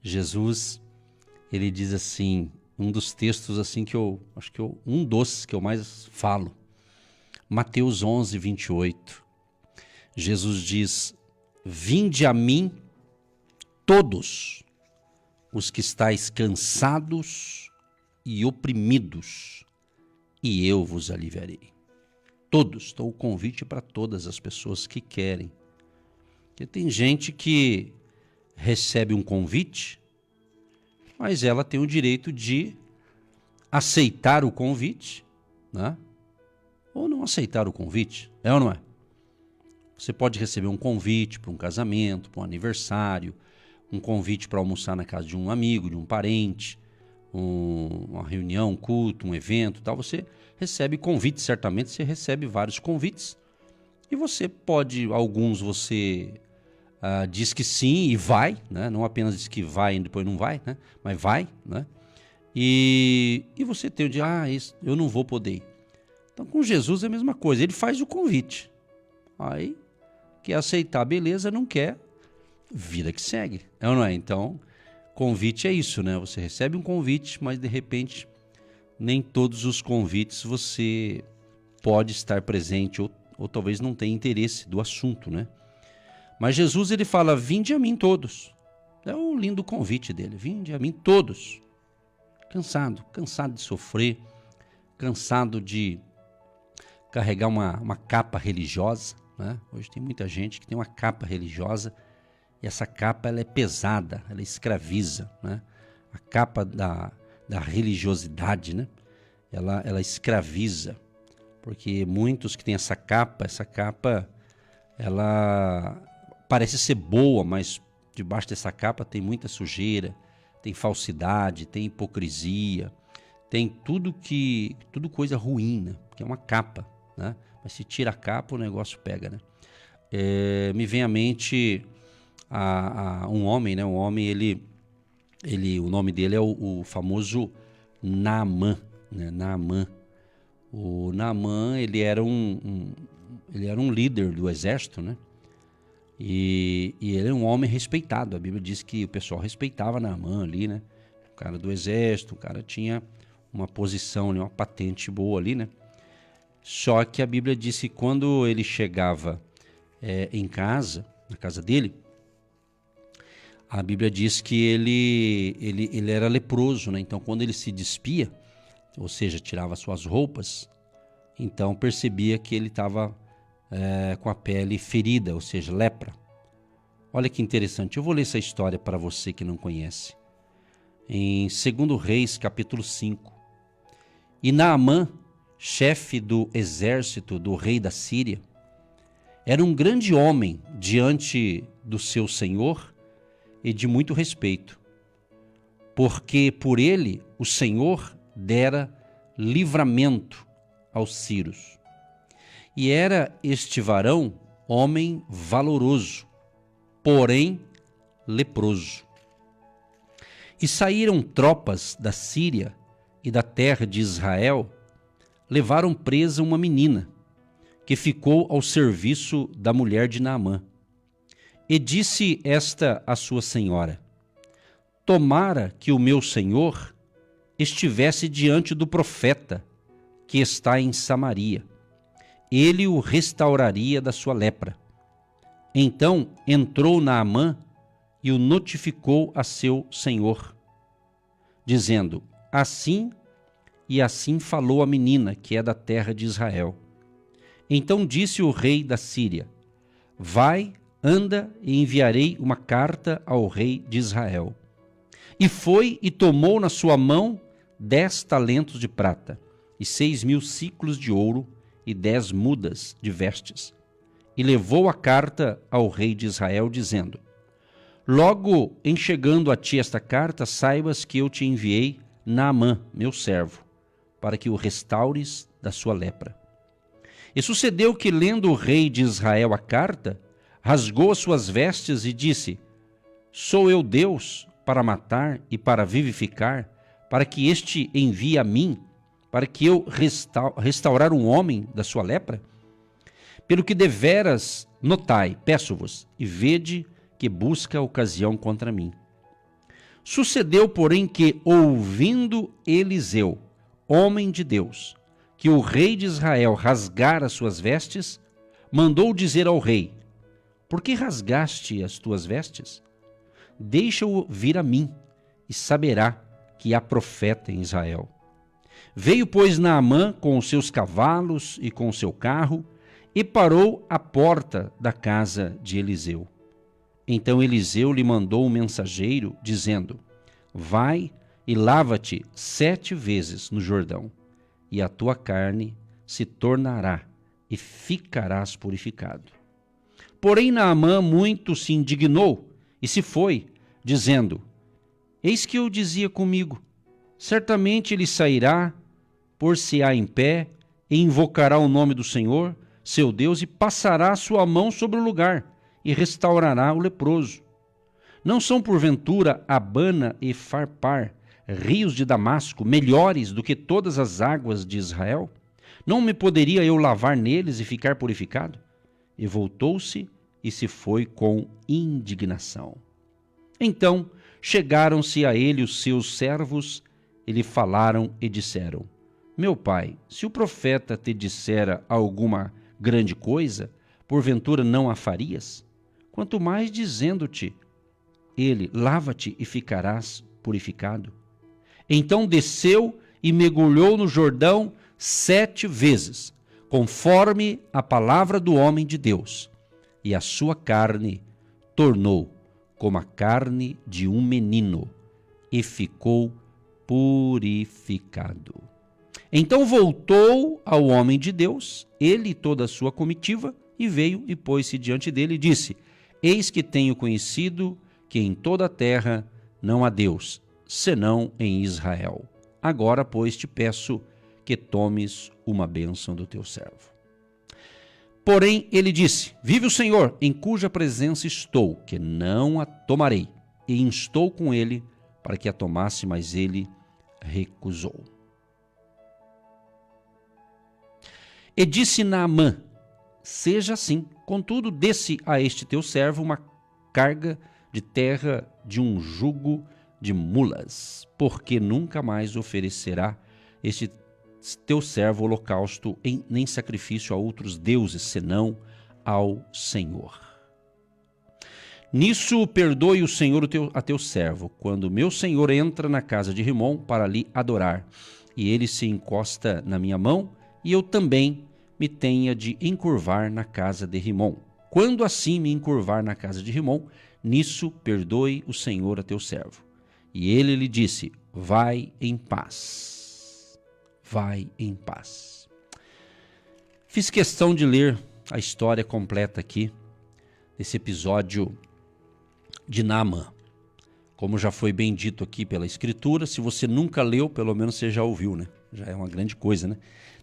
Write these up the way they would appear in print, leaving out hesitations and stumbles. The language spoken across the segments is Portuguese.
Jesus, ele diz assim, um dos textos assim um dos que eu mais falo, Mateus 11, 28. Jesus diz: vinde a mim todos os que estáis cansados e oprimidos, e eu vos aliviarei. Todos, então o convite é para todas as pessoas que querem. Porque tem gente que recebe um convite, mas ela tem o direito de aceitar o convite, né? Ou não aceitar o convite, é ou não é? Você pode receber um convite para um casamento, para um aniversário, um convite para almoçar na casa de um amigo, de um parente, uma reunião, um culto, um evento, tal. Você recebe convites, certamente você recebe vários convites. E você pode, alguns você diz que sim e vai, né? Não apenas diz que vai e depois não vai, né? Mas vai, né? E você tem o de, isso, eu não vou poder ir. Então com Jesus é a mesma coisa, ele faz o convite. Aí, quer aceitar, beleza, não quer, vida que segue, é ou não é? Então, convite é isso, né? Você recebe um convite, mas de repente, nem todos os convites você pode estar presente, ou talvez não tenha interesse do assunto, né? Mas Jesus, ele fala, vinde a mim todos. É um lindo convite dele, vinde a mim todos. Cansado de sofrer, cansado de carregar uma capa religiosa, né? Hoje tem muita gente que tem uma capa religiosa e essa capa ela é pesada, ela escraviza, né? A capa da religiosidade, né? Ela escraviza, porque muitos que têm essa capa ela parece ser boa, mas debaixo dessa capa tem muita sujeira, tem falsidade, tem hipocrisia, tem tudo coisa ruim, né? Que é uma capa, né? Mas se tira a capa, o negócio pega, né? Me vem à mente um homem, né? Um homem, o nome dele é o famoso Naamã, né? Naamã. O Naamã, ele era um líder do exército, né? E ele é um homem respeitado. A Bíblia diz que o pessoal respeitava Naamã ali, né? O cara do exército, o cara tinha uma posição, uma patente boa ali, né? Só que a Bíblia diz que quando ele chegava em casa, na casa dele, a Bíblia diz que ele era leproso, né? Então quando ele se despia, ou seja, tirava suas roupas, então percebia que ele estava com a pele ferida, ou seja, lepra. Olha que interessante, eu vou ler essa história para você que não conhece. Em 2 Reis, capítulo 5. E Naamã, chefe do exército do rei da Síria, era um grande homem diante do seu senhor e de muito respeito, porque por ele o Senhor dera livramento aos sírios. E era este varão homem valoroso, porém leproso. E saíram tropas da Síria e da terra de Israel, levaram presa uma menina, que ficou ao serviço da mulher de Naamã. E disse esta à sua senhora: tomara que o meu senhor estivesse diante do profeta que está em Samaria. Ele o restauraria da sua lepra. Então entrou Naamã e o notificou a seu senhor, dizendo: assim e assim falou a menina, que é da terra de Israel. Então disse o rei da Síria: vai, anda, e enviarei uma carta ao rei de Israel. E foi e tomou na sua mão 10 talentos de prata, e 6.000 siclos de ouro, e 10 mudas de vestes. E levou a carta ao rei de Israel, dizendo: logo em chegando a ti esta carta, saibas que eu te enviei Naamã, meu servo, para que o restaures da sua lepra. E sucedeu que, lendo o rei de Israel a carta, rasgou as suas vestes e disse: sou eu Deus para matar e para vivificar, para que este envie a mim, para que eu restaurar um homem da sua lepra? Pelo que deveras notai, peço-vos, e vede que busca ocasião contra mim. Sucedeu, porém, que, ouvindo Eliseu, homem de Deus, que o rei de Israel rasgara suas vestes, mandou dizer ao rei: por que rasgaste as tuas vestes? Deixa-o vir a mim, e saberá que há profeta em Israel. Veio, pois, Naamã com os seus cavalos e com o seu carro, e parou à porta da casa de Eliseu. Então Eliseu lhe mandou um mensageiro, dizendo: vai e lava-te 7 vezes no Jordão, e a tua carne se tornará, e ficarás purificado. Porém Naamã muito se indignou, e se foi, dizendo: eis que eu dizia comigo, certamente ele sairá, pôr-se-á em pé, e invocará o nome do Senhor, seu Deus, e passará a sua mão sobre o lugar, e restaurará o leproso. Não são porventura Abana e Farpar, rios de Damasco, melhores do que todas as águas de Israel? Não me poderia eu lavar neles e ficar purificado? E voltou-se e se foi com indignação. Então chegaram-se a ele os seus servos, e lhe falaram e disseram: meu pai, se o profeta te dissera alguma grande coisa, porventura não a farias? Quanto mais dizendo-te ele: lava-te e ficarás purificado. Então desceu e mergulhou no Jordão 7 vezes, conforme a palavra do homem de Deus, e a sua carne tornou como a carne de um menino, e ficou purificado. Então voltou ao homem de Deus, ele e toda a sua comitiva, e veio e pôs-se diante dele e disse: eis que tenho conhecido que em toda a terra não há Deus, senão em Israel. Agora, pois, te peço que tomes uma bênção do teu servo. Porém, ele disse: vive o Senhor, em cuja presença estou, que não a tomarei. E instou com ele para que a tomasse, mas ele recusou. E disse Naamã: seja assim, contudo, desce a este teu servo uma carga de terra de um jugo de mulas, porque nunca mais oferecerá este teu servo holocausto nem sacrifício a outros deuses, senão ao Senhor. Nisso perdoe o Senhor a teu servo, quando meu senhor entra na casa de Rimom para lhe adorar, e ele se encosta na minha mão, e eu também me tenha de encurvar na casa de Rimom. Quando assim me encurvar na casa de Rimom, nisso perdoe o Senhor a teu servo. E ele lhe disse: vai em paz. Vai em paz. Fiz questão de ler a história completa aqui, desse episódio de Naamã. Como já foi bem dito aqui pela Escritura, se você nunca leu, pelo menos você já ouviu, né? Já é uma grande coisa, né?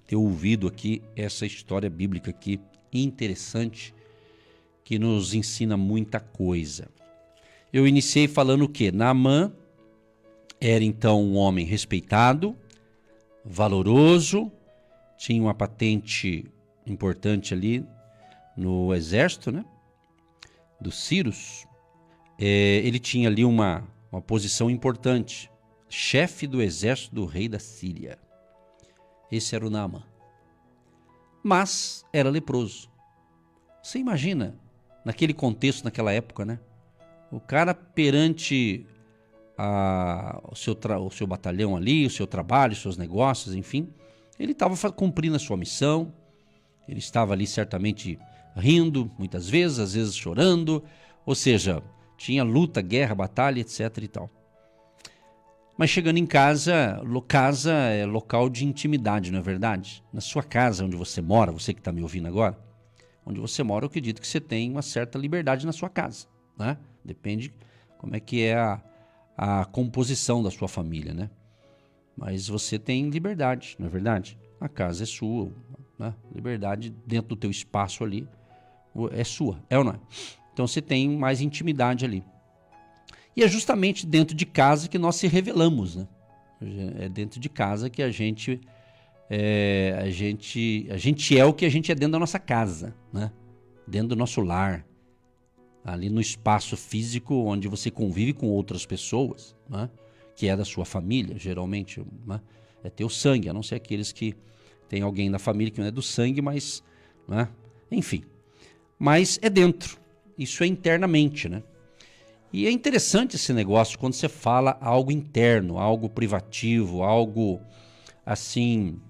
Ter ouvido aqui essa história bíblica aqui, interessante, que nos ensina muita coisa. Eu iniciei falando o quê? Naamã era então um homem respeitado, valoroso, tinha uma patente importante ali no exército, né? Dos sírios. Ele tinha ali uma posição importante, chefe do exército do rei da Síria. Esse era o Naamã. Mas era leproso. Você imagina, naquele contexto, naquela época, né? O cara perante o seu batalhão ali, o seu trabalho, os seus negócios, enfim, ele estava cumprindo a sua missão, ele estava ali certamente rindo, muitas vezes, às vezes chorando, ou seja, tinha luta, guerra, batalha, etc e tal. Mas chegando em casa, casa é local de intimidade, não é verdade? Na sua casa, onde você mora, você que está me ouvindo agora, onde você mora, eu acredito que você tem uma certa liberdade na sua casa, né? Depende como é que é a composição da sua família, né? Mas você tem liberdade, não é verdade? A casa é sua, né? Liberdade dentro do teu espaço ali é sua, é ou não é? Então você tem mais intimidade ali. E é justamente dentro de casa que nós se revelamos, né? É dentro de casa que a gente é o que a gente é dentro da nossa casa, né? Dentro do nosso lar. ali no espaço físico onde você convive com outras pessoas, né? Que é da sua família, geralmente, né? É teu sangue, a não ser aqueles que tem alguém na família que não é do sangue, mas, né? Enfim, mas é dentro, isso é internamente, né? E é interessante esse negócio quando você fala algo interno, algo privativo, algo assim,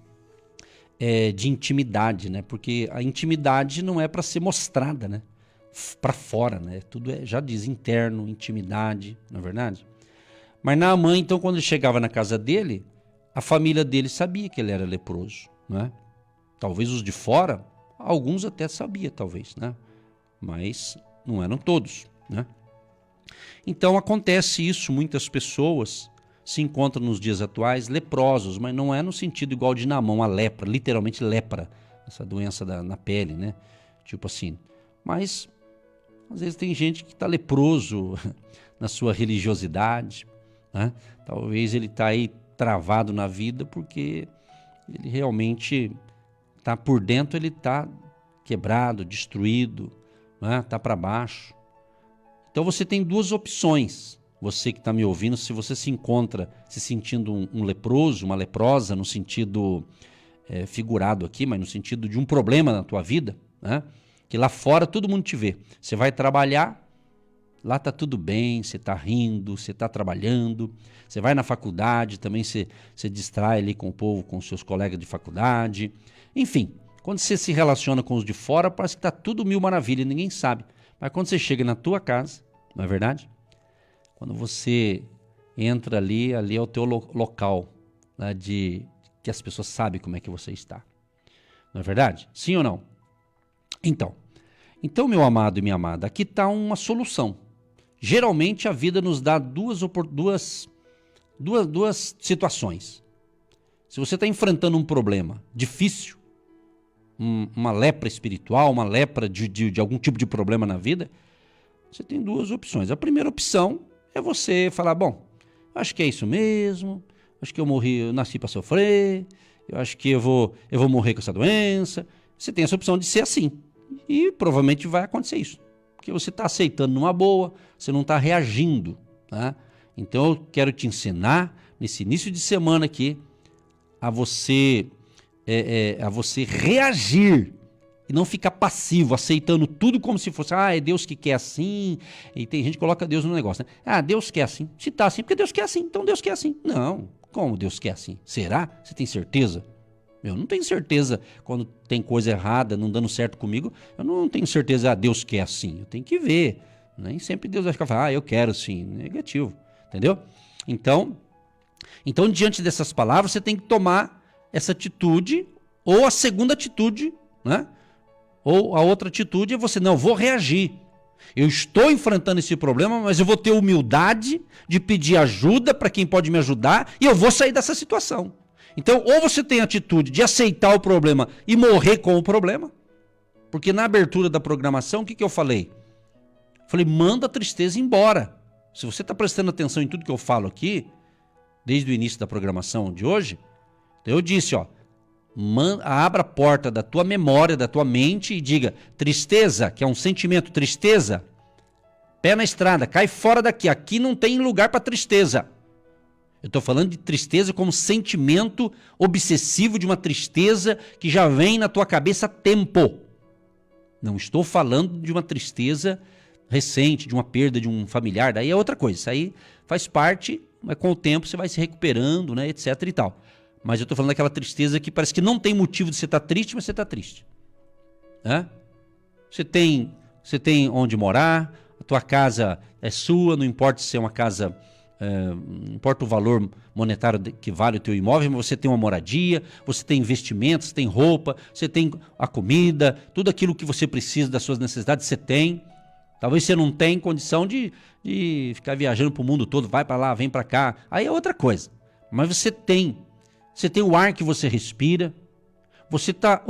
de intimidade, né? Porque a intimidade não é para ser mostrada, né? Para fora, né? Tudo já diz interno, intimidade, não é verdade? Mas Naamã, então, quando ele chegava na casa dele, a família dele sabia que ele era leproso, né? Talvez os de fora, alguns até sabiam, talvez, né? Mas não eram todos, né? Então acontece isso, muitas pessoas se encontram nos dias atuais leprosos, mas não é no sentido igual de Naamã, a lepra, literalmente lepra, essa doença na pele, né? Tipo assim, mas às vezes tem gente que está leproso na sua religiosidade, né? Talvez ele está aí travado na vida porque ele realmente está por dentro, ele está quebrado, destruído, né? Está para baixo. Então você tem duas opções, você que está me ouvindo, se você se encontra se sentindo um leproso, uma leprosa, no sentido figurado aqui, mas no sentido de um problema na tua vida, né? Que lá fora todo mundo te vê. Você vai trabalhar, lá está tudo bem, você está rindo, você está trabalhando. Você vai na faculdade, também você distrai ali com o povo, com os seus colegas de faculdade. Enfim, quando você se relaciona com os de fora, parece que está tudo mil maravilhas, ninguém sabe. Mas quando você chega na tua casa, não é verdade? Quando você entra ali é o teu local, né, que as pessoas sabem como é que você está. Não é verdade? Sim ou não? Então, meu amado e minha amada, aqui está uma solução. Geralmente a vida nos dá duas situações. Se você está enfrentando um problema difícil, uma lepra espiritual, uma lepra de algum tipo de problema na vida, você tem duas opções. A primeira opção é você falar, bom, acho que é isso mesmo, acho que eu nasci para sofrer, eu acho que eu vou morrer com essa doença. Você tem essa opção de ser assim. E provavelmente vai acontecer isso. Porque você está aceitando numa boa, você não está reagindo. Tá? Então eu quero te ensinar, nesse início de semana aqui, a você reagir e não ficar passivo, aceitando tudo como se fosse, é Deus que quer assim. E tem gente que coloca Deus no negócio, né? Deus quer assim. Se está assim, porque Deus quer assim, então Deus quer assim. Não, como Deus quer assim? Será? Você tem certeza? Eu não tenho certeza quando tem coisa errada, não dando certo comigo, eu não tenho certeza, Deus quer assim. Eu tenho que ver. Nem sempre Deus vai ficar falando, eu quero sim. Negativo, entendeu? Então, diante dessas palavras, você tem que tomar essa atitude, ou a segunda atitude, né? Ou a outra atitude é você, não, vou reagir. Eu estou enfrentando esse problema, mas eu vou ter humildade de pedir ajuda para quem pode me ajudar e eu vou sair dessa situação. Então, ou você tem a atitude de aceitar o problema e morrer com o problema, porque na abertura da programação, o que eu falei? Falei, manda a tristeza embora. Se você está prestando atenção em tudo que eu falo aqui, desde o início da programação de hoje, eu disse, abra a porta da tua memória, da tua mente e diga, tristeza, que é um sentimento, tristeza, pé na estrada, cai fora daqui, aqui não tem lugar para tristeza. Eu estou falando de tristeza como sentimento obsessivo, de uma tristeza que já vem na tua cabeça há tempo. Não estou falando de uma tristeza recente, de uma perda de um familiar, daí é outra coisa. Isso aí faz parte, mas com o tempo você vai se recuperando, né, etc e tal. Mas eu estou falando daquela tristeza que parece que não tem motivo de você estar triste, mas você está triste. Né? Você tem onde morar, a tua casa é sua, não importa se é uma casa... não importa o valor monetário que vale o teu imóvel, mas você tem uma moradia, você tem investimentos, você tem roupa, você tem a comida, tudo aquilo que você precisa das suas necessidades, você tem. Talvez você não tenha condição de ficar viajando para o mundo todo, vai para lá, vem para cá, aí é outra coisa. Mas você tem o ar que você respira, você está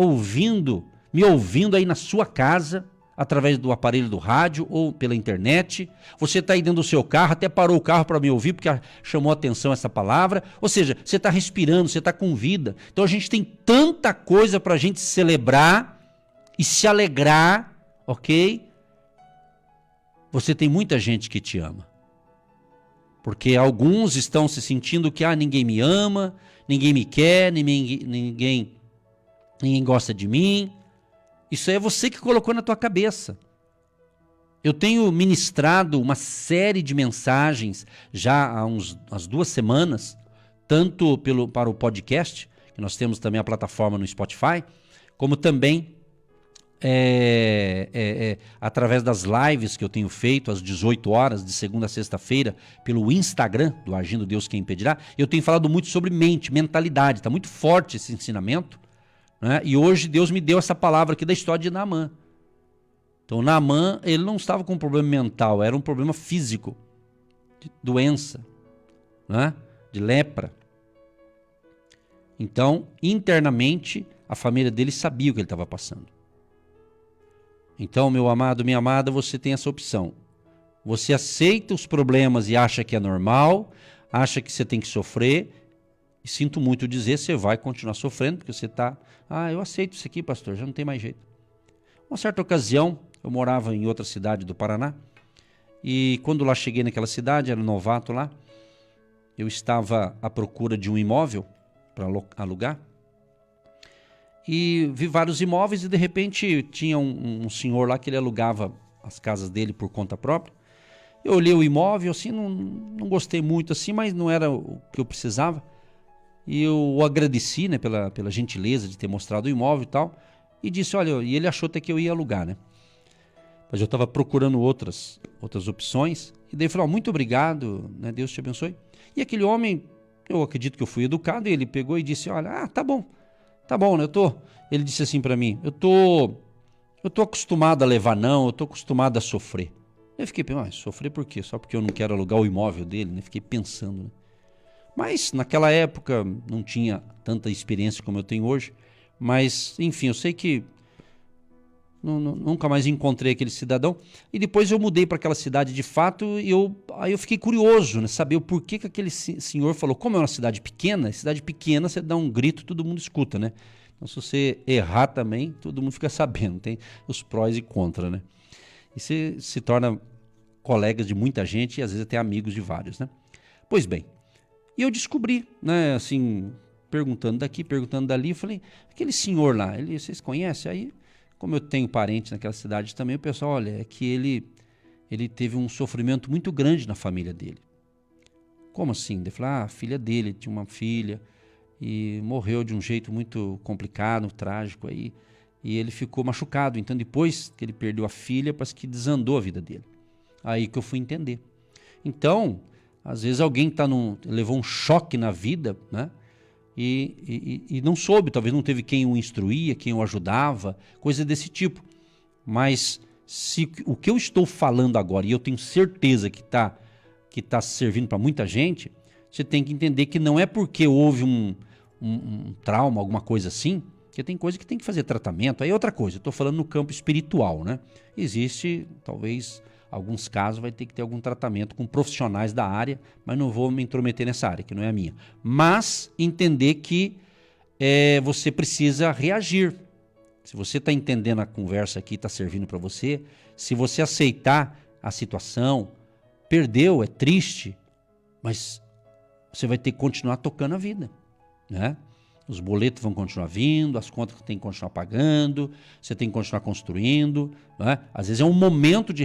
me ouvindo aí na sua casa, através do aparelho do rádio ou pela internet, você está aí dentro do seu carro, até parou o carro para me ouvir porque chamou a atenção essa palavra, ou seja, você está respirando, você está com vida. Então a gente tem tanta coisa para a gente celebrar e se alegrar, ok? você tem muita gente que te ama. Porque alguns estão se sentindo que ninguém me ama, ninguém me quer, ninguém gosta de mim. Isso é você que colocou na tua cabeça. Eu tenho ministrado uma série de mensagens já há umas 2 semanas, tanto para o podcast, que nós temos também a plataforma no Spotify, como também através das lives que eu tenho feito às 18 horas, de segunda a sexta-feira, pelo Instagram do Agindo Deus Quem Impedirá. Eu tenho falado muito sobre mentalidade, está muito forte esse ensinamento, né? E hoje Deus me deu essa palavra aqui da história de Naamã. Então Naamã, ele não estava com um problema mental, era um problema físico, de doença, né? De lepra. Então, internamente, a família dele sabia o que ele estava passando. Então, meu amado, minha amada, você tem essa opção. Você aceita os problemas e acha que é normal, acha que você tem que sofrer, e sinto muito dizer, você vai continuar sofrendo, porque você está, eu aceito isso aqui, pastor, já não tem mais jeito. Uma certa ocasião, eu morava em outra cidade do Paraná, e quando lá cheguei naquela cidade, era novato lá, eu estava à procura de um imóvel para alugar, e vi vários imóveis e de repente tinha um senhor lá que ele alugava as casas dele por conta própria. Eu olhei o imóvel, assim, não gostei muito, assim, mas não era o que eu precisava. E eu o agradeci, né, pela gentileza de ter mostrado o imóvel e tal, e disse, olha, e ele achou até que eu ia alugar, né? Mas eu estava procurando outras opções, e daí ele falou, muito obrigado, né, Deus te abençoe. E aquele homem, eu acredito que eu fui educado, e ele pegou e disse, olha, tá bom, né, ele disse assim para mim, eu tô acostumado a levar não, eu tô acostumado a sofrer. Eu fiquei pensando, sofrer por quê? Só porque eu não quero alugar o imóvel dele, né? Fiquei pensando, né? Mas naquela época não tinha tanta experiência como eu tenho hoje, mas enfim, eu sei que nunca mais encontrei aquele cidadão, e depois eu mudei para aquela cidade de fato, e aí eu fiquei curioso, né, saber o porquê que aquele senhor falou, como é uma cidade pequena você dá um grito, todo mundo escuta, né? Então se você errar também, todo mundo fica sabendo, tem os prós e contras, né? E você se torna colegas de muita gente e às vezes até amigos de vários, né? Pois bem, e eu descobri, né, assim, perguntando daqui, perguntando dali, eu falei, aquele senhor lá, vocês conhecem? Aí, como eu tenho parentes naquela cidade também, o pessoal, olha, é que ele teve um sofrimento muito grande na família dele. Como assim? Ele falou, a filha dele tinha uma filha e morreu de um jeito muito complicado, trágico aí, e ele ficou machucado. Então depois que ele perdeu a filha, parece que desandou a vida dele. Aí que eu fui entender. Então, às vezes alguém levou um choque na vida, né? E não soube, talvez não teve quem o instruía, quem o ajudava, coisa desse tipo. Mas se o que eu estou falando agora, e eu tenho certeza que tá servindo para muita gente, você tem que entender que não é porque houve um trauma, alguma coisa assim, que tem coisa que tem que fazer tratamento. Aí é outra coisa, eu estou falando no campo espiritual, né? Existe, talvez, alguns casos vai ter que ter algum tratamento com profissionais da área, mas não vou me intrometer nessa área, que não é a minha. Mas entender que você precisa reagir. Se você está entendendo a conversa aqui, está servindo para você, se você aceitar a situação, perdeu, é triste, mas você vai ter que continuar tocando a vida, né? Os boletos vão continuar vindo, as contas tem que continuar pagando, você tem que continuar construindo, né? Às vezes é um momento de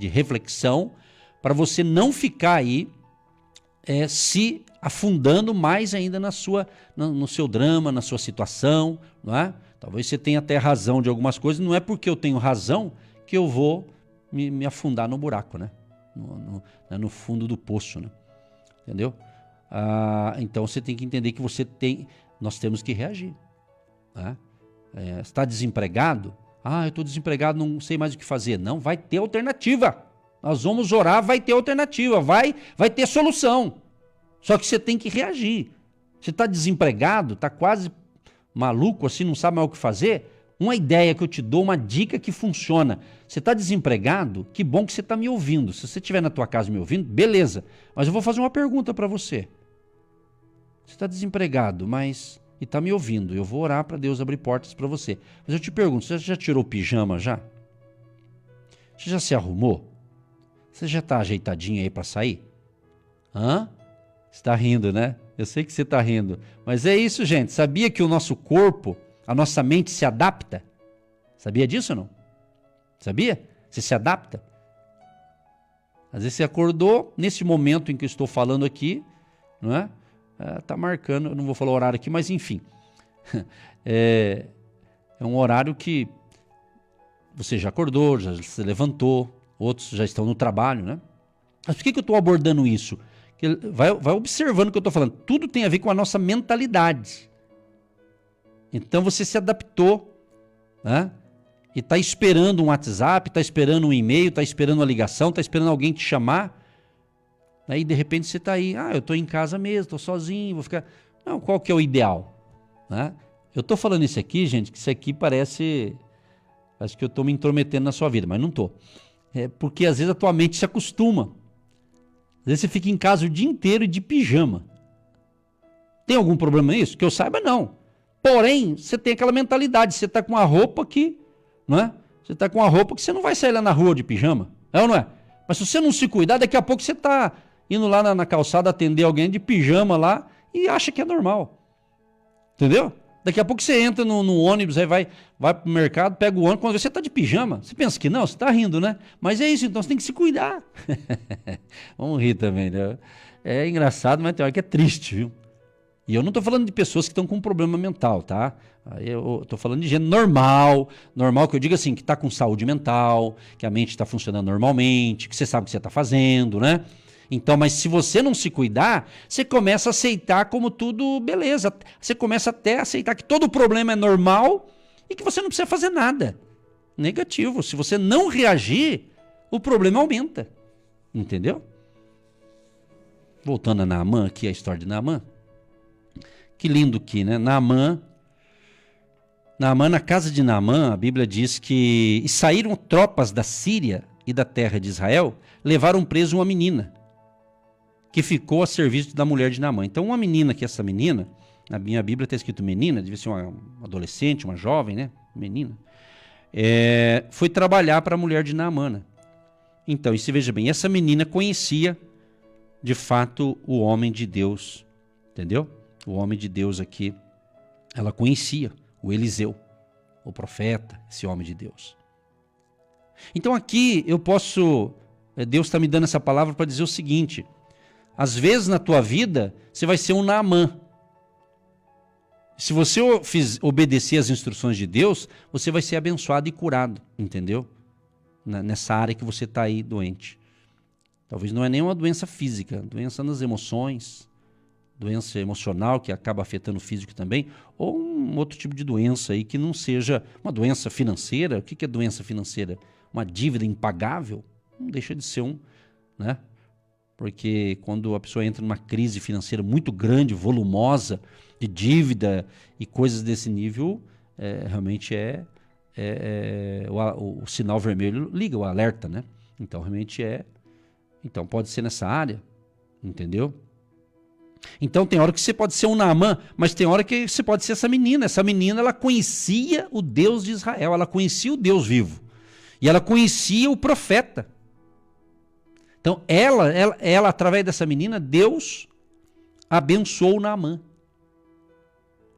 reflexão para você não ficar aí se afundando mais ainda no seu drama, na sua situação, não é? Talvez você tenha até razão de algumas coisas, não é porque eu tenho razão que eu vou me afundar no buraco, né? No fundo do poço, né? Entendeu? Então você tem que entender que nós temos que reagir, né? Está desempregado? Eu estou desempregado, não sei mais o que fazer. Não, vai ter alternativa. Nós vamos orar, vai ter alternativa, vai ter solução. Só que você tem que reagir. Você está desempregado, está quase maluco, assim, não sabe mais o que fazer? Uma ideia que eu te dou, uma dica que funciona. Você está desempregado? Que bom que você está me ouvindo. Se você estiver na tua casa me ouvindo, beleza. Mas eu vou fazer uma pergunta para você. Você está desempregado, e está me ouvindo. Eu vou orar para Deus abrir portas para você. Mas eu te pergunto, você já tirou o pijama já? Você já se arrumou? Você já está ajeitadinho aí para sair? Hã? Você está rindo, né? Eu sei que você está rindo. Mas é isso, gente. Sabia que o nosso corpo, a nossa mente se adapta? Sabia disso ou não? Sabia? Você se adapta? Às vezes você acordou, nesse momento em que eu estou falando aqui, não é? Tá marcando, eu não vou falar o horário aqui, mas enfim. É um horário que você já acordou, já se levantou, outros já estão no trabalho, né? Mas por que eu estou abordando isso? Vai observando o que eu estou falando. Tudo tem a ver com a nossa mentalidade. Então você se adaptou, né? E está esperando um WhatsApp, está esperando um e-mail, está esperando uma ligação, está esperando alguém te chamar. Aí de repente você está aí, eu estou em casa mesmo, estou sozinho, vou ficar... Não, qual que é o ideal? Né? Eu estou falando isso aqui, gente, que isso aqui parece que eu estou me intrometendo na sua vida, mas não estou. É porque às vezes a tua mente se acostuma. Às vezes você fica em casa o dia inteiro de pijama. Tem algum problema nisso? Que eu saiba, não. Porém, você tem aquela mentalidade, você está com a roupa que... Não é? Você está com uma roupa que você não vai sair lá na rua de pijama, é ou não é? Mas se você não se cuidar, daqui a pouco você está indo lá na calçada atender alguém de pijama lá e acha que é normal. Entendeu? Daqui a pouco você entra no ônibus, aí vai pro mercado, pega o ônibus, quando você está de pijama, você pensa que não, você está rindo, né? Mas é isso, então você tem que se cuidar. Vamos rir também, né? É engraçado, mas tem hora que é triste, viu? E eu não estou falando de pessoas que estão com um problema mental, tá? Eu estou falando de gente normal que eu digo assim, que está com saúde mental, que a mente está funcionando normalmente, que você sabe o que você está fazendo, né? Então, mas se você não se cuidar, você começa a aceitar como tudo beleza. Você começa até a aceitar que todo problema é normal e que você não precisa fazer nada. Negativo. Se você não reagir, o problema aumenta. Entendeu? Voltando a Naamã, aqui a história de Naamã. Que lindo aqui, né? Naamã, na casa de Naamã, a Bíblia diz que... E saíram tropas da Síria e da terra de Israel, levaram preso uma menina, que ficou a serviço da mulher de Naamã. Então, uma menina, que essa menina, na minha Bíblia está escrito menina, devia ser uma adolescente, uma jovem, né? Menina. Foi trabalhar para a mulher de Naamã. Né? Então, e se veja bem, essa menina conhecia, de fato, o homem de Deus, entendeu? O homem de Deus aqui, ela conhecia o Eliseu, o profeta, esse homem de Deus. Então aqui eu posso, Deus está me dando essa palavra para dizer o seguinte, às vezes na tua vida você vai ser um Naamã. Se você obedecer às instruções de Deus, você vai ser abençoado e curado, entendeu? Nessa área que você está aí doente. Talvez não é nem uma doença física, doença nas emoções, doença emocional que acaba afetando o físico também, ou um outro tipo de doença aí que não seja uma doença financeira. O que é doença financeira? Uma dívida impagável? Não deixa de ser né? Porque quando a pessoa entra numa crise financeira muito grande, volumosa, de dívida e coisas desse nível, realmente o sinal vermelho liga, o alerta, né? Então realmente então pode ser nessa área, entendeu? Então tem hora que você pode ser um Naamã, mas tem hora que você pode ser essa menina. Essa menina, ela conhecia o Deus de Israel, ela conhecia o Deus vivo. E ela conhecia o profeta. Então ela através dessa menina, Deus abençoou Naamã.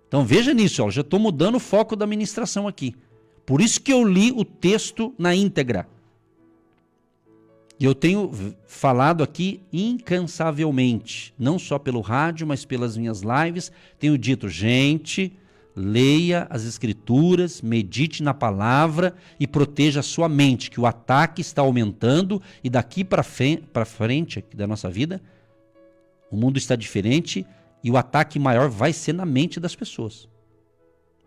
Então veja nisso, já estou mudando o foco da ministração aqui. Por isso que eu li o texto na íntegra. E eu tenho falado aqui incansavelmente, não só pelo rádio, mas pelas minhas lives. Tenho dito, gente, leia as escrituras, medite na palavra e proteja a sua mente, que o ataque está aumentando e daqui para frente da nossa vida, o mundo está diferente e o ataque maior vai ser na mente das pessoas.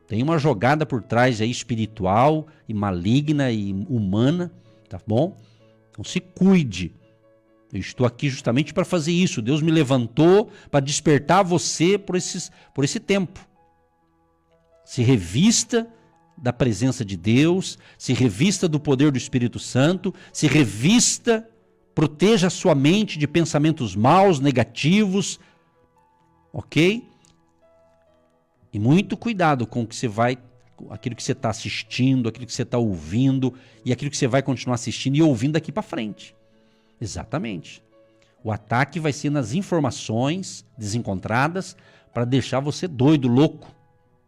Tem uma jogada por trás aí espiritual e maligna e humana, tá bom? Então se cuide. Eu estou aqui justamente para fazer isso. Deus me levantou para despertar você por esse tempo. Se revista da presença de Deus, se revista do poder do Espírito Santo, se revista, proteja a sua mente de pensamentos maus, negativos, ok? E muito cuidado com o que você vai aquilo que você está assistindo, aquilo que você está ouvindo e aquilo que você vai continuar assistindo e ouvindo daqui para frente. Exatamente. O ataque vai ser nas informações desencontradas para deixar você doido, louco.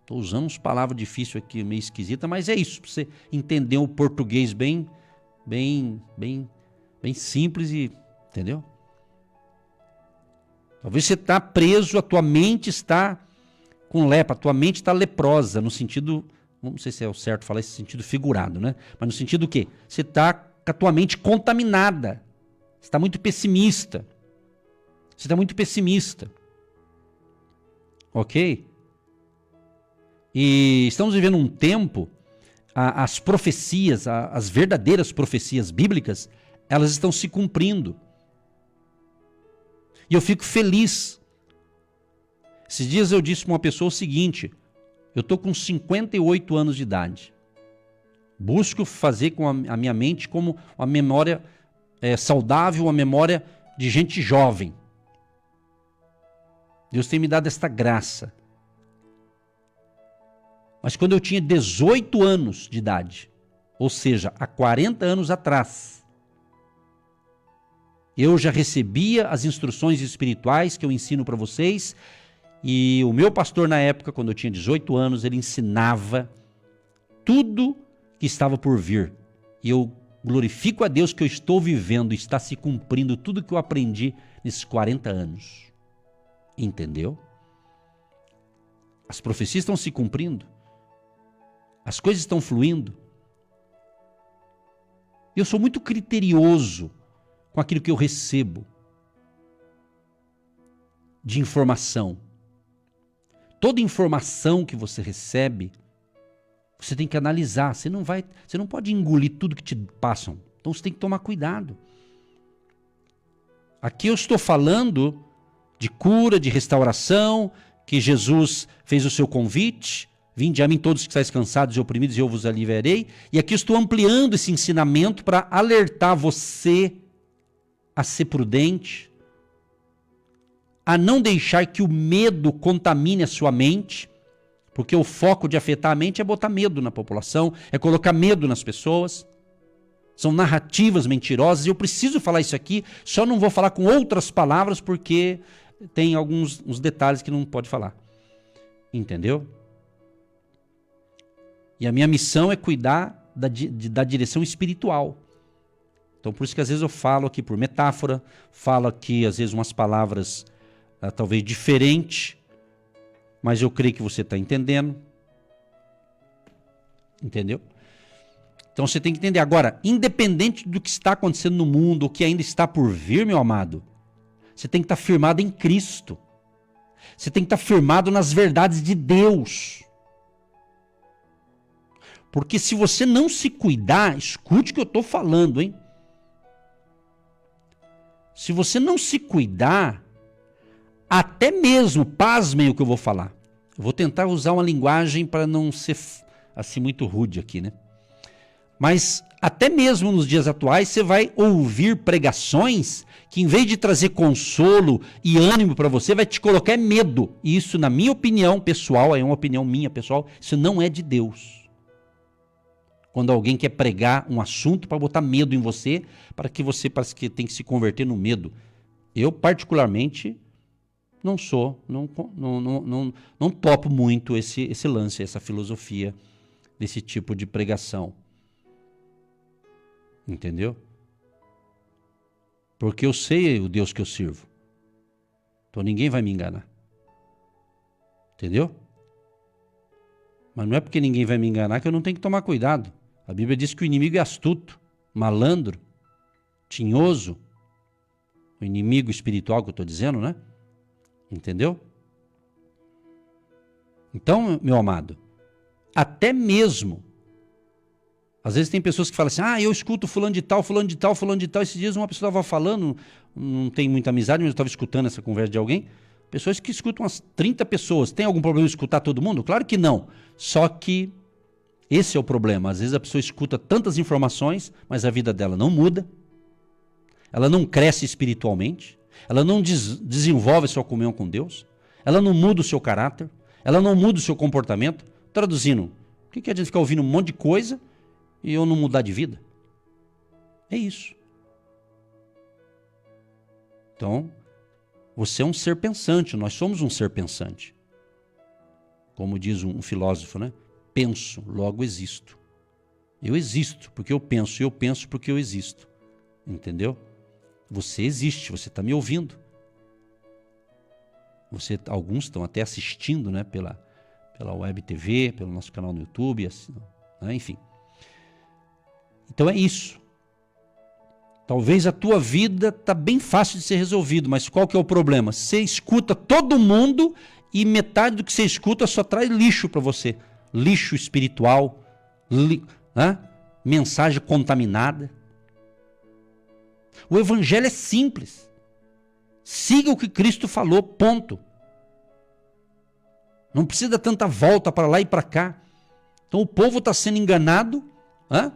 Estou usando umas palavras difíceis aqui, meio esquisita, mas é isso, para você entender o português bem simples e, entendeu? Talvez você está preso, a tua mente está com lepra, a tua mente está leprosa, no sentido, não sei se é o certo falar esse sentido figurado, né? Mas no sentido do quê? Você está com a tua mente contaminada, você está muito pessimista, você está muito pessimista, ok? E estamos vivendo um tempo, as profecias, as verdadeiras profecias bíblicas, elas estão se cumprindo. E eu fico feliz. Esses dias eu disse para uma pessoa o seguinte: eu estou com 58 anos de idade. Busco fazer com a minha mente como uma memória saudável, uma memória de gente jovem. Deus tem me dado esta graça. Mas quando eu tinha 18 anos de idade, ou seja, há 40 anos atrás, eu já recebia as instruções espirituais que eu ensino para vocês, e o meu pastor na época, quando eu tinha 18 anos, ele ensinava tudo que estava por vir. E eu glorifico a Deus que eu estou vivendo, está se cumprindo tudo que eu aprendi nesses 40 anos. Entendeu? As profecias estão se cumprindo. As coisas estão fluindo. Eu sou muito criterioso com aquilo que eu recebo de informação. Toda informação que você recebe, você tem que analisar. Você não pode engolir tudo que te passam. Então você tem que tomar cuidado. Aqui eu estou falando de cura, de restauração, que Jesus fez o seu convite. Vinde a mim todos que estáis cansados e oprimidos e eu vos aliviarei. E aqui eu estou ampliando esse ensinamento para alertar você a ser prudente, a não deixar que o medo contamine a sua mente, porque o foco de afetar a mente é botar medo na população, é colocar medo nas pessoas. São narrativas mentirosas e eu preciso falar isso aqui, só não vou falar com outras palavras porque tem uns detalhes que não pode falar. Entendeu? E a minha missão é cuidar da direção espiritual. Então, por isso que às vezes eu falo aqui por metáfora, falo aqui às vezes umas palavras talvez diferentes, mas eu creio que você está entendendo. Entendeu? Então você tem que entender. Agora, independente do que está acontecendo no mundo, o que ainda está por vir, meu amado, você tem que estar firmado em Cristo. Você tem que estar firmado nas verdades de Deus. Porque se você não se cuidar, escute o que eu estou falando, hein? Se você não se cuidar, até mesmo, pasmem o que eu vou falar. Eu vou tentar usar uma linguagem para não ser assim muito rude aqui, né? Mas até mesmo nos dias atuais você vai ouvir pregações que em vez de trazer consolo e ânimo para você, vai te colocar medo. E isso, na minha opinião pessoal, é uma opinião minha pessoal, isso não é de Deus. Quando alguém quer pregar um assunto para botar medo em você, para que você parece que tem que se converter no medo. Eu, particularmente, não topo muito esse lance, essa filosofia desse tipo de pregação. Entendeu? Porque eu sei o Deus que eu sirvo. Então ninguém vai me enganar. Entendeu? Mas não é porque ninguém vai me enganar que eu não tenho que tomar cuidado. A Bíblia diz que o inimigo é astuto, malandro, tinhoso. O inimigo espiritual que eu estou dizendo, né? Entendeu? Então, meu amado, até mesmo, às vezes tem pessoas que falam assim, eu escuto fulano de tal, fulano de tal, fulano de tal. Esses dias uma pessoa estava falando, não tem muita amizade, mas eu estava escutando essa conversa de alguém. Pessoas que escutam umas 30 pessoas. Tem algum problema em escutar todo mundo? Claro que não. Só que esse é o problema. Às vezes a pessoa escuta tantas informações, mas a vida dela não muda. Ela não cresce espiritualmente. Ela não desenvolve a sua comunhão com Deus. Ela não muda o seu caráter. Ela não muda o seu comportamento. Traduzindo, O que adianta ficar ouvindo um monte de coisa e eu não mudar de vida? É isso. Então, você é um ser pensante, nós somos um ser pensante. Como diz um filósofo, né? Penso, logo existo. Eu existo porque eu penso, e eu penso porque eu existo. Entendeu? Você existe, você está me ouvindo. Alguns estão até assistindo, né, pela Web TV, pelo nosso canal no YouTube, assim, né, enfim. Então é isso. Talvez a tua vida está bem fácil de ser resolvido, mas qual que é o problema? Você escuta todo mundo e metade do que você escuta só traz lixo para você. Lixo espiritual, né? Mensagem contaminada. O evangelho é simples. Siga o que Cristo falou, ponto. Não precisa tanta volta para lá e para cá. Então o povo está sendo enganado, né?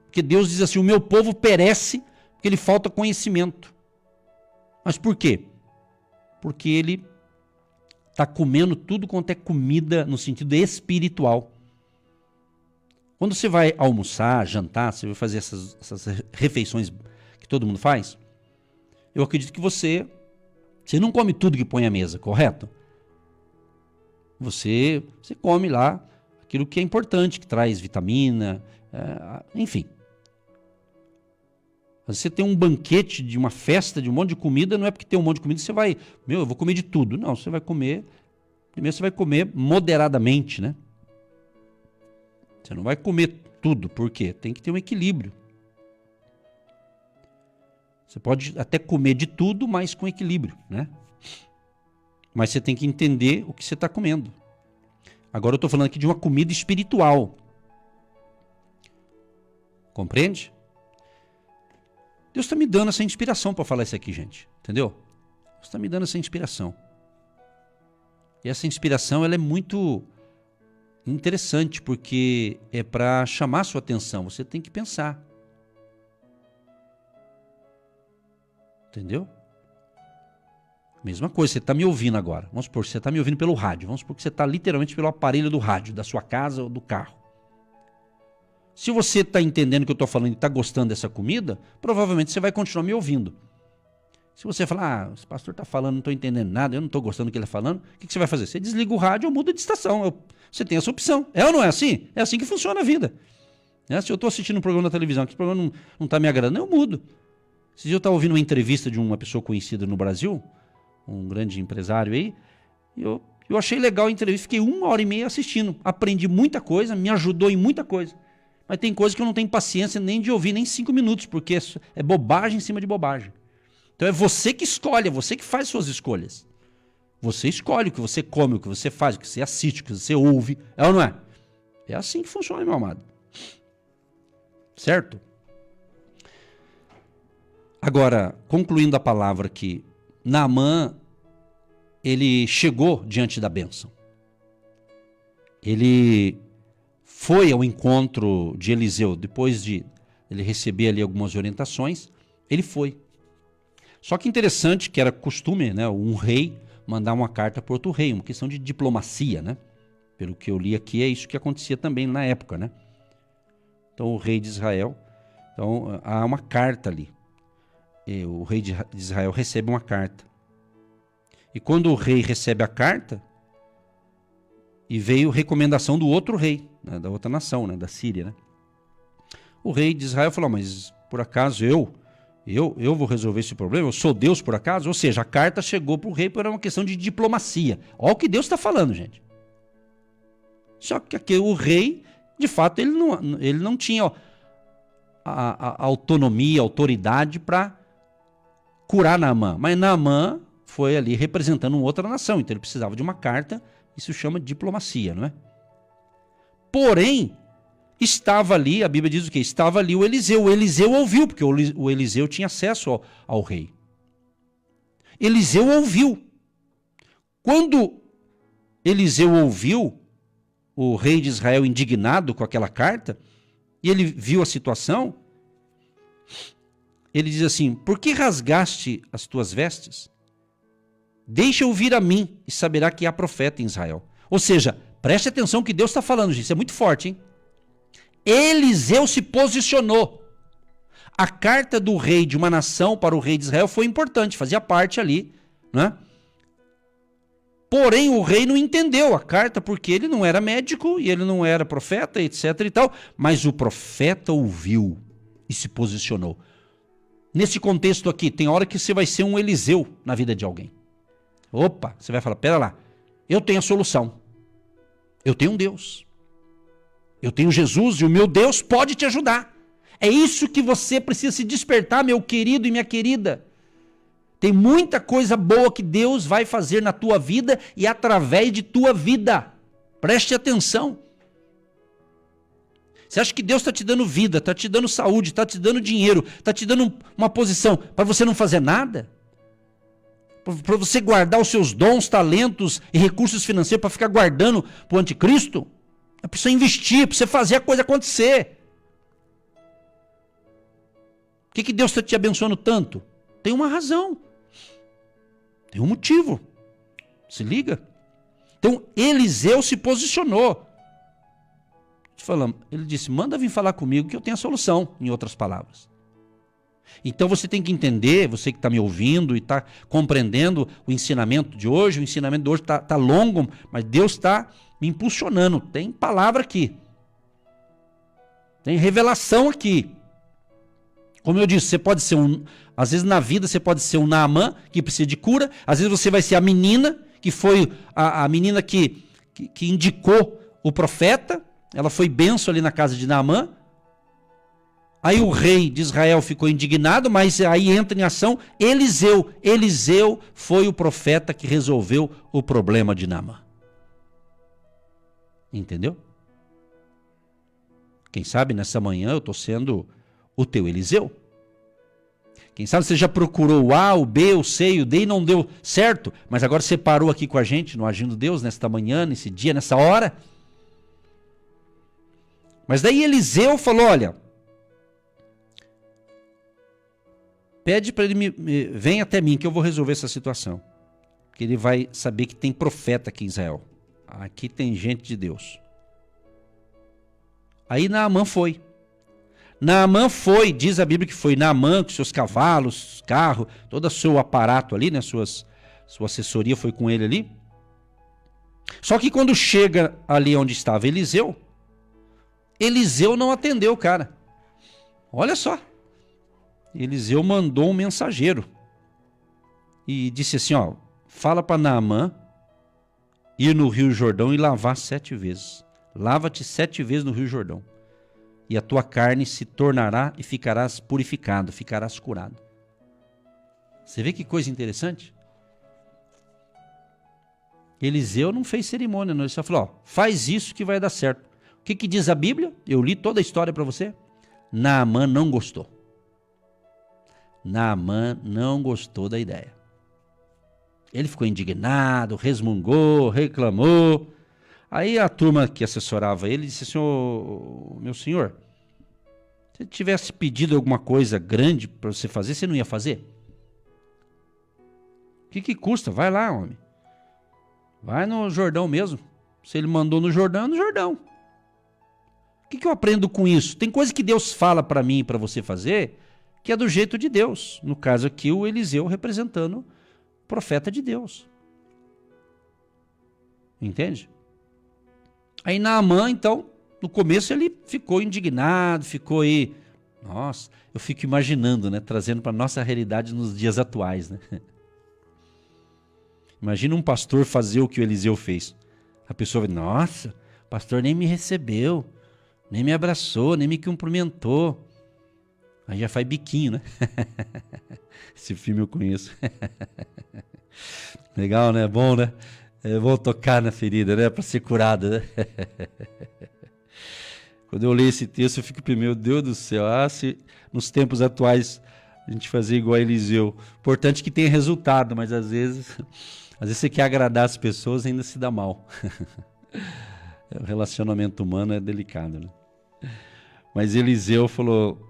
Porque Deus diz assim, o meu povo perece porque lhe falta conhecimento. Mas por quê? Porque ele está comendo tudo quanto é comida no sentido espiritual. Quando você vai almoçar, jantar, você vai fazer essas refeições que todo mundo faz, eu acredito que você não come tudo que põe à mesa, correto? Você come lá aquilo que é importante, que traz vitamina, enfim. Você tem um banquete de uma festa, de um monte de comida, não é porque tem um monte de comida você vai, eu vou comer de tudo. Não, você vai comer, primeiro você vai comer moderadamente, né? Você não vai comer tudo, por quê? Tem que ter um equilíbrio. Você pode até comer de tudo, mas com equilíbrio, né? Mas você tem que entender o que você está comendo. Agora eu estou falando aqui de uma comida espiritual. Compreende? Deus está me dando essa inspiração para falar isso aqui, gente. Entendeu? Deus está me dando essa inspiração. E essa inspiração ela é muito interessante, porque é para chamar a sua atenção. Você tem que pensar. Entendeu? Mesma coisa, você está me ouvindo agora. Vamos supor, você está me ouvindo pelo rádio. Vamos supor que você está literalmente pelo aparelho do rádio, da sua casa ou do carro. Se você está entendendo o que eu estou falando e está gostando dessa comida, provavelmente você vai continuar me ouvindo. Se você falar, esse pastor está falando, não estou entendendo nada, eu não estou gostando do que ele está falando, o que você vai fazer? Você desliga o rádio ou muda de estação. Você tem essa opção. É ou não é assim? É assim que funciona a vida. Se eu estou assistindo um programa na televisão, que esse programa não está me agradando, eu mudo. Esse dia eu estava ouvindo uma entrevista de uma pessoa conhecida no Brasil, um grande empresário aí, e eu achei legal a entrevista, fiquei 1h30 assistindo, aprendi muita coisa, me ajudou em muita coisa. Mas tem coisa que eu não tenho paciência nem de ouvir, nem 5 minutos, porque é bobagem em cima de bobagem. Então é você que escolhe, é você que faz suas escolhas. Você escolhe o que você come, o que você faz, o que você assiste, o que você ouve. É ou não é? É assim que funciona, meu amado. Certo? Agora, concluindo a palavra aqui, Naamã, ele chegou diante da bênção. Ele foi ao encontro de Eliseu, depois de ele receber ali algumas orientações, ele foi. Só que interessante que era costume, né, um rei mandar uma carta para outro rei, uma questão de diplomacia, né? Pelo que eu li aqui, é isso que acontecia também na época, né? Então, o rei de Israel, então há uma carta ali. E o rei de Israel recebe uma carta. E quando o rei recebe a carta, e veio recomendação do outro rei, né, da outra nação, né, da Síria, né? O rei de Israel falou, mas por acaso eu vou resolver esse problema? Eu sou Deus por acaso? Ou seja, a carta chegou para o rei por uma questão de diplomacia. Olha o que Deus está falando, gente. Só que aqui o rei, de fato, ele não tinha a autonomia, a autoridade para curar Naamã. Mas Naamã foi ali representando uma outra nação, então ele precisava de uma carta, isso chama diplomacia, não é? Porém, estava ali, a Bíblia diz o quê? Estava ali o Eliseu ouviu, porque o Eliseu tinha acesso ao rei. Eliseu ouviu. Quando Eliseu ouviu o rei de Israel indignado com aquela carta, e ele viu a situação, ele diz assim, por que rasgaste as tuas vestes? Deixa ouvir a mim e saberá que há profeta em Israel. Ou seja, Preste atenção que Deus está falando, gente. Isso é muito forte, hein? Eliseu se posicionou. A carta do rei de uma nação para o rei de Israel foi importante, fazia parte ali, né? Porém, o rei não entendeu a carta, porque ele não era médico e ele não era profeta, etc e tal. Mas o profeta ouviu e se posicionou. Nesse contexto aqui, tem hora que você vai ser um Eliseu na vida de alguém. Opa, você vai falar, pera lá, eu tenho a solução. Eu tenho um Deus. Eu tenho Jesus e o meu Deus pode te ajudar. É isso que você precisa se despertar, meu querido e minha querida. Tem muita coisa boa que Deus vai fazer na tua vida e através de tua vida. Preste atenção. Você acha que Deus está te dando vida, está te dando saúde, está te dando dinheiro, está te dando uma posição para você não fazer nada? Para você guardar os seus dons, talentos e recursos financeiros para ficar guardando para o anticristo? É para você investir, para você fazer a coisa acontecer. Por que Deus está te abençoando tanto? Tem uma razão. Tem um motivo. Se liga. Então, Eliseu se posicionou. Ele disse, manda vir falar comigo que eu tenho a solução, em outras palavras. Então você tem que entender, você que está me ouvindo e está compreendendo o ensinamento de hoje, o ensinamento de hoje está longo, mas Deus está me impulsionando. Tem palavra aqui. Tem revelação aqui. Como eu disse, você pode ser às vezes na vida você pode ser um Naamã que precisa de cura, às vezes você vai ser a menina, que foi a menina que indicou o profeta, ela foi bênção ali na casa de Naamã. Aí o rei de Israel ficou indignado, mas aí entra em ação Eliseu. Eliseu foi o profeta que resolveu o problema de Naamã. Entendeu? Quem sabe nessa manhã eu estou sendo o teu Eliseu. Quem sabe você já procurou o A, o B, o C e o D e não deu certo, mas agora você parou aqui com a gente no Agindo Deus, nesta manhã, nesse dia, nessa hora. Mas daí Eliseu falou, olha, pede para ele, vem até mim que eu vou resolver essa situação. Porque ele vai saber que tem profeta aqui em Israel. Aqui tem gente de Deus. Aí Naamã foi. Naamã foi, diz a Bíblia que foi Naamã com seus cavalos, carro, todo o seu aparato ali, né, sua assessoria foi com ele ali. Só que quando chega ali onde estava Eliseu, Eliseu não atendeu o cara. Olha só. Eliseu mandou um mensageiro e disse assim, ó, fala para Naamã ir no Rio Jordão e lavar 7 vezes. Lava-te 7 vezes no Rio Jordão. E a tua carne se tornará e ficarás purificado, ficarás curado. Você vê que coisa interessante? Eliseu não fez cerimônia, não. Ele só falou, ó, faz isso que vai dar certo. O que diz a Bíblia? Eu li toda a história para você. Naamã não gostou. Naamã não gostou da ideia. Ele ficou indignado, resmungou, reclamou. Aí a turma que assessorava ele disse assim, meu senhor, se ele tivesse pedido alguma coisa grande para você fazer, você não ia fazer? O que custa? Vai lá, homem. Vai no Jordão mesmo. Se ele mandou no Jordão, é no Jordão. O que eu aprendo com isso? Tem coisa que Deus fala para mim e para você fazer que é do jeito de Deus. No caso aqui, o Eliseu representando o profeta de Deus. Entende? Aí Naamã, então, no começo ele ficou indignado, ficou aí... Nossa, eu fico imaginando, né? Trazendo para a nossa realidade nos dias atuais, né? Imagina um pastor fazer o que o Eliseu fez. A pessoa vai, nossa, o pastor nem me recebeu, nem me abraçou, nem me cumprimentou. Aí já faz biquinho, né? Esse filme eu conheço. Legal, né? Bom, né? É bom tocar na ferida, né? Para ser curada, né? Quando eu leio esse texto, eu fico, meu Deus do céu, se nos tempos atuais a gente fazer igual a Eliseu. Importante que tenha resultado, mas às vezes você quer agradar as pessoas e ainda se dá mal. O relacionamento humano é delicado, né? Mas Eliseu falou,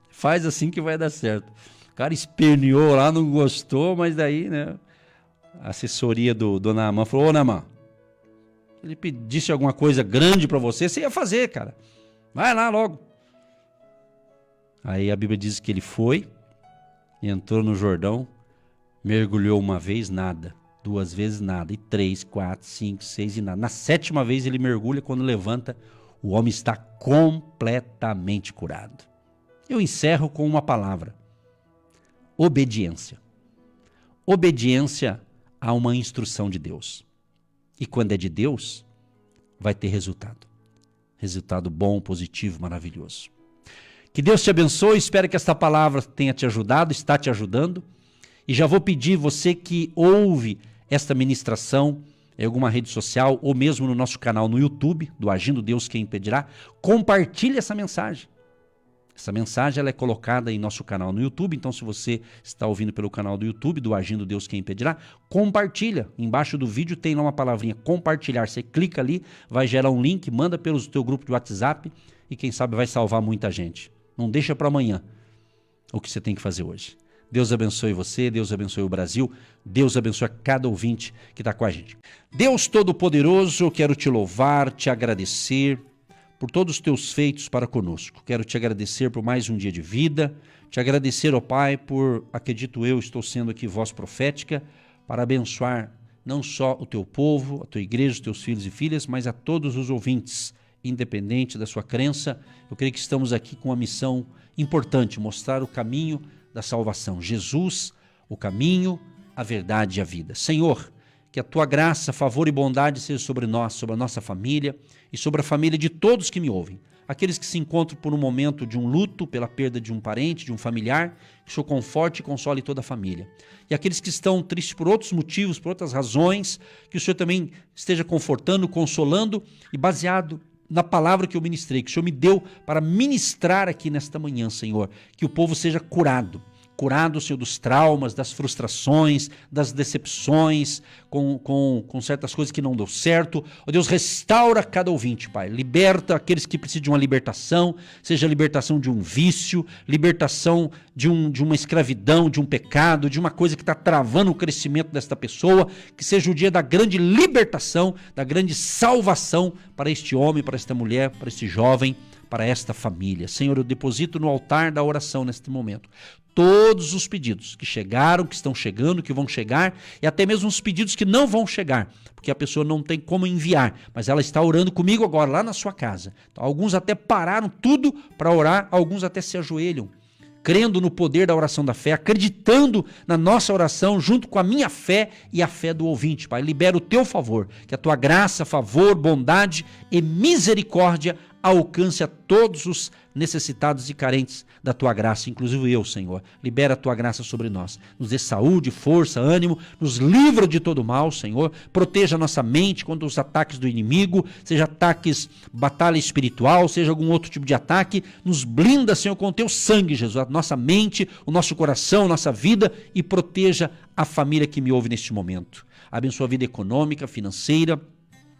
faz assim que vai dar certo. O cara esperneou lá, não gostou, mas daí, né? A assessoria do Naamã falou, ô Naamã, Se ele pedisse alguma coisa grande para você, você ia fazer, cara. Vai lá logo. Aí a Bíblia diz que ele foi, entrou no Jordão, mergulhou uma vez, nada. 2 vezes, nada. E 3, 4, 5, 6 e nada. Na 7ª vez ele mergulha, quando levanta, o homem está completamente curado. Eu encerro com uma palavra: obediência. Obediência a uma instrução de Deus. E quando é de Deus, vai ter resultado. Resultado bom, positivo, maravilhoso. Que Deus te abençoe, espero que esta palavra tenha te ajudado, está te ajudando. E já vou pedir você que ouve esta ministração em alguma rede social ou mesmo no nosso canal no YouTube, do Agindo Deus Quem Impedirá, compartilhe essa mensagem. Essa mensagem ela é colocada em nosso canal no YouTube, então se você está ouvindo pelo canal do YouTube, do Agindo Deus Quem Impedirá, compartilha. Embaixo do vídeo tem lá uma palavrinha compartilhar. Você clica ali, vai gerar um link, manda pelo teu grupo de WhatsApp e quem sabe vai salvar muita gente. Não deixa para amanhã o que você tem que fazer hoje. Deus abençoe você, Deus abençoe o Brasil, Deus abençoe cada ouvinte que está com a gente. Deus Todo-Poderoso, eu quero te louvar, te agradecer por todos os teus feitos para conosco. Quero te agradecer por mais um dia de vida, te agradecer, ó Pai, por, acredito eu, estou sendo aqui voz profética, para abençoar não só o teu povo, a tua igreja, os teus filhos e filhas, mas a todos os ouvintes, independente da sua crença. Eu creio que estamos aqui com uma missão importante, mostrar o caminho da salvação. Jesus, o caminho, a verdade e a vida. Senhor, que a tua graça, favor e bondade seja sobre nós, sobre a nossa família e sobre a família de todos que me ouvem. Aqueles que se encontram por um momento de um luto, pela perda de um parente, de um familiar, que o Senhor conforte e console toda a família. E aqueles que estão tristes por outros motivos, por outras razões, que o Senhor também esteja confortando, consolando e baseado na palavra que eu ministrei, que o Senhor me deu para ministrar aqui nesta manhã, Senhor, que o povo seja curado, Senhor, dos traumas, das frustrações, das decepções, com certas coisas que não deu certo. Ó Deus, restaura cada ouvinte, Pai. Liberta aqueles que precisam de uma libertação, seja a libertação de um vício, libertação de uma escravidão, de um pecado, de uma coisa que está travando o crescimento desta pessoa, que seja o dia da grande libertação, da grande salvação para este homem, para esta mulher, para este jovem, para esta família. Senhor, eu deposito no altar da oração neste momento todos os pedidos que chegaram, que estão chegando, que vão chegar, e até mesmo os pedidos que não vão chegar, porque a pessoa não tem como enviar, mas ela está orando comigo agora, lá na sua casa. Então, alguns até pararam tudo para orar, alguns até se ajoelham, crendo no poder da oração da fé, acreditando na nossa oração, junto com a minha fé e a fé do ouvinte, Pai. Libera o teu favor, que a tua graça, favor, bondade e misericórdia alcance a todos os necessitados e carentes da tua graça, inclusive eu, Senhor. Libera a tua graça sobre nós. Nos dê saúde, força, ânimo, nos livra de todo mal, Senhor. Proteja a nossa mente contra os ataques do inimigo, seja ataques, batalha espiritual, seja algum outro tipo de ataque. Nos blinda, Senhor, com o teu sangue, Jesus, a nossa mente, o nosso coração, a nossa vida, e proteja a família que me ouve neste momento. Abençoa a vida econômica, financeira,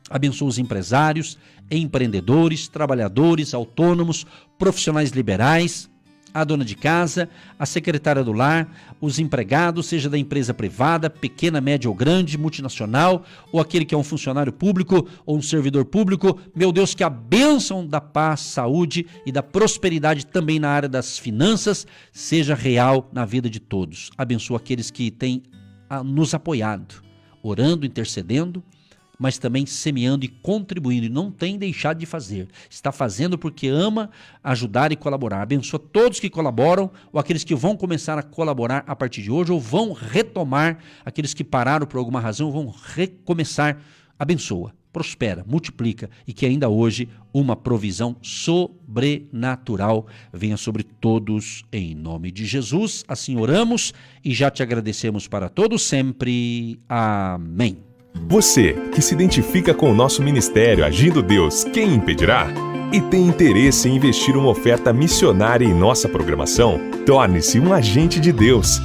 abençoa os empresários, empreendedores, trabalhadores, autônomos, profissionais liberais, a dona de casa, a secretária do lar, os empregados, seja da empresa privada, pequena, média ou grande, multinacional, ou aquele que é um funcionário público ou um servidor público. Meu Deus, que a bênção da paz, saúde e da prosperidade também na área das finanças seja real na vida de todos. Abençoa aqueles que têm nos apoiado, orando, intercedendo, mas também semeando e contribuindo, e não tem deixado de fazer. Está fazendo porque ama ajudar e colaborar. Abençoa todos que colaboram, ou aqueles que vão começar a colaborar a partir de hoje, ou vão retomar, aqueles que pararam por alguma razão, vão recomeçar. Abençoa, prospera, multiplica, e que ainda hoje uma provisão sobrenatural venha sobre todos, em nome de Jesus. Assim oramos e já te agradecemos para todos sempre. Amém. Você que se identifica com o nosso ministério Agindo Deus, Quem Impedirá? E tem interesse em investir uma oferta missionária em nossa programação? Torne-se um agente de Deus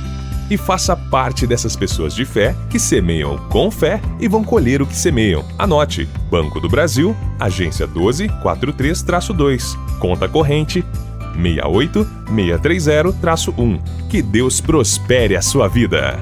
e faça parte dessas pessoas de fé que semeiam com fé e vão colher o que semeiam. Anote: Banco do Brasil, agência 1243-2, conta corrente 68630-1. Que Deus prospere a sua vida.